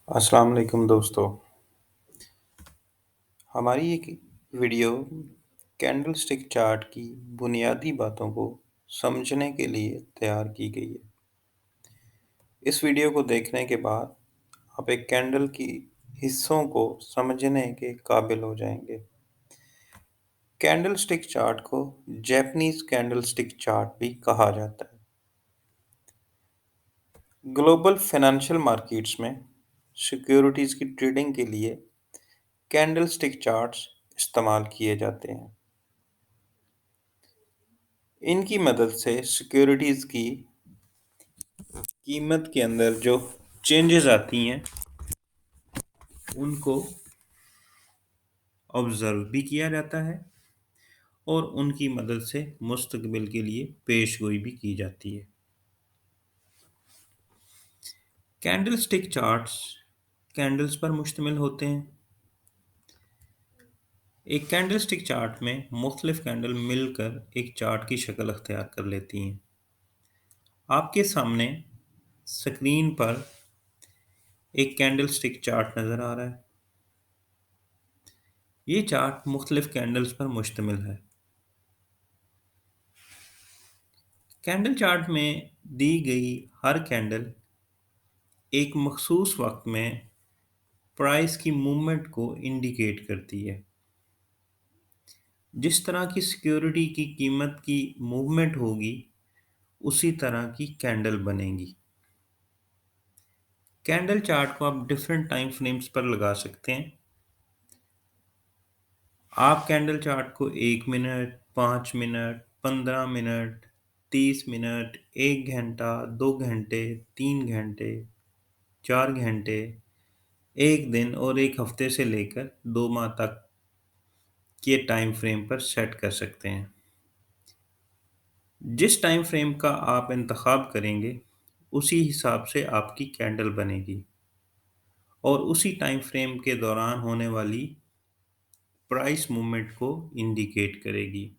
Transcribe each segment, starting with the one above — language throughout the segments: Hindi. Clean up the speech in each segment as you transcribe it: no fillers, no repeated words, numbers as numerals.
अस्सलाम वालेकुम दोस्तों। हमारी एक वीडियो कैंडलस्टिक चार्ट की बुनियादी बातों को समझने के लिए तैयार की गई है। इस वीडियो को देखने के बाद आप एक कैंडल की हिस्सों को समझने के काबिल हो जाएंगे। कैंडलस्टिक चार्ट को जैपनीज कैंडलस्टिक चार्ट भी कहा जाता है। ग्लोबल फाइनेंशियल मार्केट्स में सिक्योरिटीज की ट्रेडिंग के लिए कैंडलस्टिक चार्ट्स इस्तेमाल किए जाते हैं। इनकी मदद से सिक्योरिटीज की कीमत के अंदर जो चेंजेस आती हैं उनको ऑब्जर्व भी किया जाता है और उनकी मदद से मुस्तकबिल के लिए पेशगोई भी की जाती है। कैंडलस्टिक चार्ट्स कैंडल्स पर मुश्तमिल होते हैं। एक कैंडलस्टिक चार्ट में मुख्तलिफ कैंडल मिलकर एक चार्ट की शक्ल अख्तियार कर लेती हैं। आपके सामने स्क्रीन पर एक कैंडलस्टिक चार्ट नज़र आ रहा है। ये चार्ट मुख्तलिफ कैंडल्स पर मुश्तमिल है। कैंडल चार्ट में दी गई हर कैंडल एक मखसूस वक्त में प्राइस की मूवमेंट को इंडिकेट करती है। जिस तरह की सिक्योरिटी की कीमत की मूवमेंट होगी उसी तरह की कैंडल बनेगी। कैंडल चार्ट को आप डिफरेंट टाइम फ्रेम्स पर लगा सकते हैं। आप कैंडल चार्ट को 1 मिनट, 5 मिनट, 15 मिनट, 30 मिनट, 1 घंटा, 2 घंटे, 3 घंटे, 4 घंटे, एक दिन और एक हफ्ते से लेकर 2 माह तक के टाइम फ्रेम पर सेट कर सकते हैं। जिस टाइम फ्रेम का आप इंतखाब करेंगे उसी हिसाब से आपकी कैंडल बनेगी और उसी टाइम फ्रेम के दौरान होने वाली प्राइस मूवमेंट को इंडिकेट करेगी।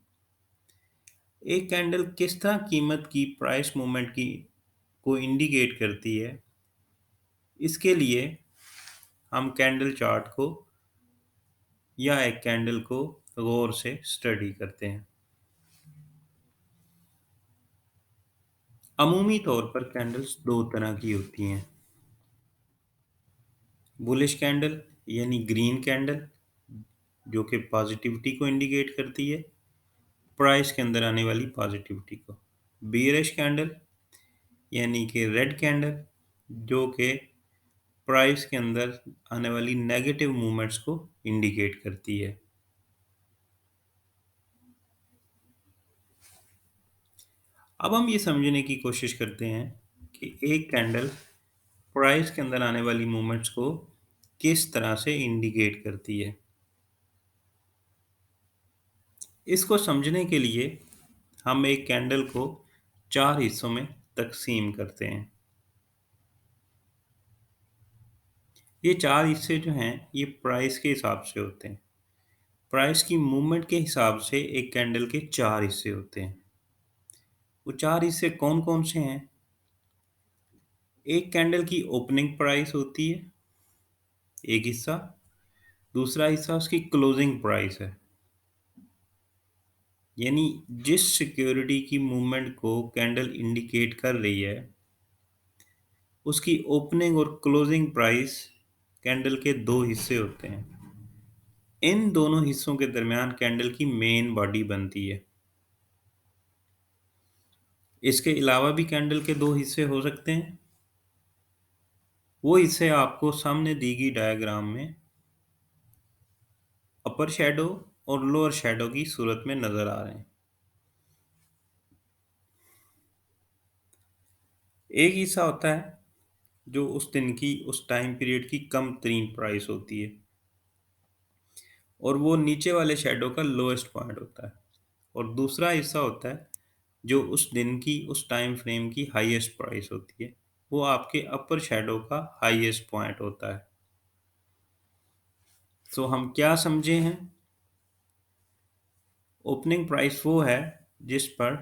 एक कैंडल किस तरह कीमत की प्राइस मूवमेंट की को इंडिकेट करती है, इसके लिए हम कैंडल चार्ट को या एक कैंडल को गौर से स्टडी करते हैं। अमूमी तौर पर कैंडल्स दो तरह की होती हैं। बुलिश कैंडल यानी ग्रीन कैंडल जो कि पॉजिटिविटी को इंडिकेट करती है, प्राइस के अंदर आने वाली पॉजिटिविटी को। बियरिश कैंडल यानी कि रेड कैंडल जो कि प्राइस के अंदर आने वाली नेगेटिव मूवमेंट्स को इंडिकेट करती है। अब हम ये समझने की कोशिश करते हैं कि एक कैंडल प्राइस के अंदर आने वाली मूवमेंट्स को किस तरह से इंडिकेट करती है। इसको समझने के लिए हम एक कैंडल को चार हिस्सों में तकसीम करते हैं। ये चार हिस्से जो हैं ये प्राइस के हिसाब से होते हैं। प्राइस की मूवमेंट के हिसाब से एक कैंडल के चार हिस्से होते हैं। वो चार हिस्से कौन कौन से हैं? एक कैंडल की ओपनिंग प्राइस होती है, एक हिस्सा। दूसरा हिस्सा उसकी क्लोजिंग प्राइस है, यानी जिस सिक्योरिटी की मूवमेंट को कैंडल इंडिकेट कर रही है उसकी ओपनिंग और क्लोजिंग प्राइस कैंडल के दो हिस्से होते हैं। इन दोनों हिस्सों के दरमियान कैंडल की मेन बॉडी बनती है। इसके अलावा भी कैंडल के दो हिस्से हो सकते हैं। वो हिस्से आपको सामने दी गई डायग्राम में अपर शेडो और लोअर शेडो की सूरत में नजर आ रहे हैं। एक हिस्सा होता है जो उस दिन की उस टाइम पीरियड की कम तरीन प्राइस होती है और वो नीचे वाले शेडो का लोएस्ट पॉइंट होता है। और दूसरा हिस्सा होता है जो उस दिन की उस टाइम फ्रेम की हाईएस्ट प्राइस होती है, वो आपके अपर शेडो का हाईएस्ट पॉइंट होता है। सो हम क्या समझे हैं? ओपनिंग प्राइस वो है जिस पर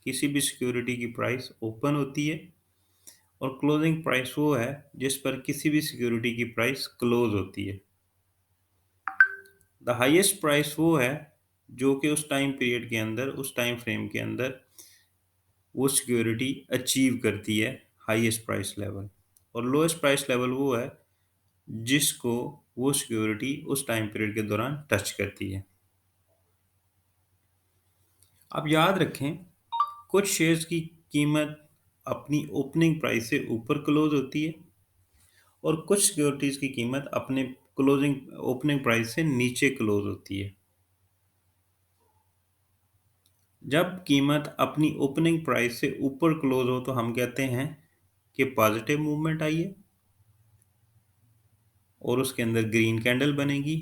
किसी भी सिक्योरिटी की प्राइस ओपन होती है और क्लोजिंग प्राइस वो है जिस पर किसी भी सिक्योरिटी की प्राइस क्लोज होती है। द हाईएस्ट प्राइस वो है जो कि उस टाइम पीरियड के अंदर, उस टाइम फ्रेम के अंदर वो सिक्योरिटी अचीव करती है, हाईएस्ट प्राइस लेवल। और लोएस्ट प्राइस लेवल वो है जिसको वो सिक्योरिटी उस टाइम पीरियड के दौरान टच करती है। आप याद रखें, कुछ शेयर्स की कीमत अपनी ओपनिंग प्राइस से ऊपर क्लोज होती है और कुछ सिक्योरिटीज की कीमत अपने क्लोजिंग ओपनिंग प्राइस से नीचे क्लोज होती है। जब कीमत अपनी ओपनिंग प्राइस से ऊपर क्लोज हो तो हम कहते हैं कि पॉजिटिव मूवमेंट आई है और उसके अंदर ग्रीन कैंडल बनेगी।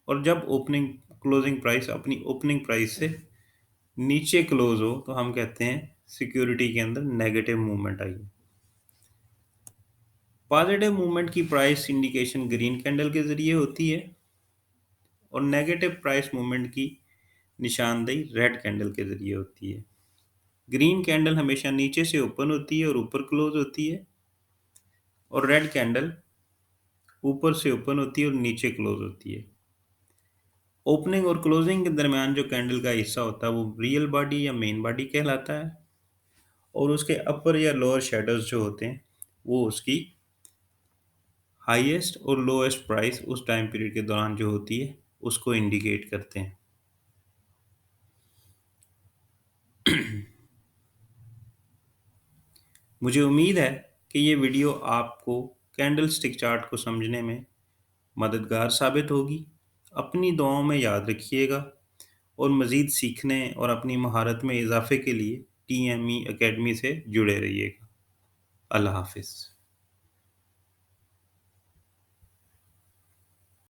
और जब ओपनिंग क्लोजिंग प्राइस अपनी ओपनिंग प्राइस से नीचे क्लोज हो तो हम कहते हैं सिक्योरिटी के अंदर नेगेटिव मूवमेंट आई है। पॉजिटिव मूवमेंट की प्राइस इंडिकेशन ग्रीन कैंडल के जरिए होती है और नेगेटिव प्राइस मूवमेंट की निशानदेही रेड कैंडल के जरिए होती है। ग्रीन कैंडल हमेशा नीचे से ओपन होती है और ऊपर क्लोज होती है, और रेड कैंडल ऊपर से ओपन होती है और नीचे क्लोज होती है। ओपनिंग और क्लोजिंग के दरमियान जो कैंडल का हिस्सा होता है वो रियल बॉडी या मेन बॉडी कहलाता है, और उसके अपर या लोअर शेडोज जो होते हैं वो उसकी हाईएस्ट और लोएस्ट प्राइस उस टाइम पीरियड के दौरान जो होती है उसको इंडिकेट करते हैं। मुझे उम्मीद है कि ये वीडियो आपको कैंडल स्टिक चार्ट को समझने में मददगार साबित होगी। अपनी दुआओं में याद रखिएगा और मज़ीद सीखने और अपनी महारत में इजाफे के लिए TME एकेडमी से जुड़े रहिएगा। अल्लाह हाफिज़।